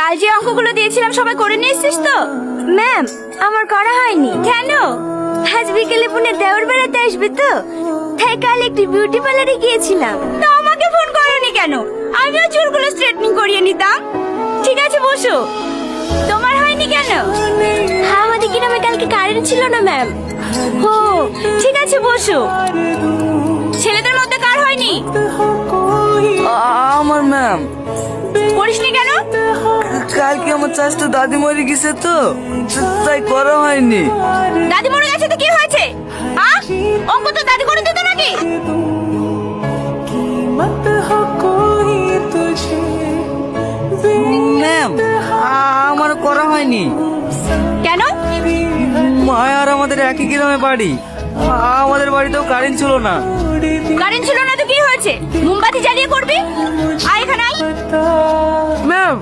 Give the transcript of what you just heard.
কাল যে অঙ্কগুলো দিয়েছিলাম সবাই করে নিয়ে এসেছিস তো? ম্যাম, আমার করা হয়নি। কেন? আজ বিকেলে পুনে দেওর বেড়াতে আসবে তো, তাই কাল একটি বিউটি পার্লারে গিয়েছিলাম। তো আমাকে ফোন করোনি কেন? আমিও চুলগুলো স্ট্রেটনিং করিয়ে নিতাম। ঠিক আছে বসো। তোমার হয়নি কেন? আমাদের গ্রামে কালকে কারেন্ট ছিল না ম্যাম। ও ঠিক আছে বসো। ছেলেদের মধ্যে কার হয়নি? আমার ম্যাম। করিসনি কেন? কালকে আমার চাষটা দাদি মরে গেছে তো, তাই করা হয়নি। দাদি মরে গেছে তো কি হয়েছে? অঙ্ক তো দাদি করে দিত নাকি? ম্যাম, আমার করা হয়নি। কেন? মায়া আর আমাদের একই গ্রামে বাড়ি, আমাদের বাড়িতেও কারেন্ট ছিল না। কারেন্ট ছিল না তো কি হয়েছে? মোমবাতি জ্বালিয়ে করবি। আয় এখানে আয়। ম্যাম,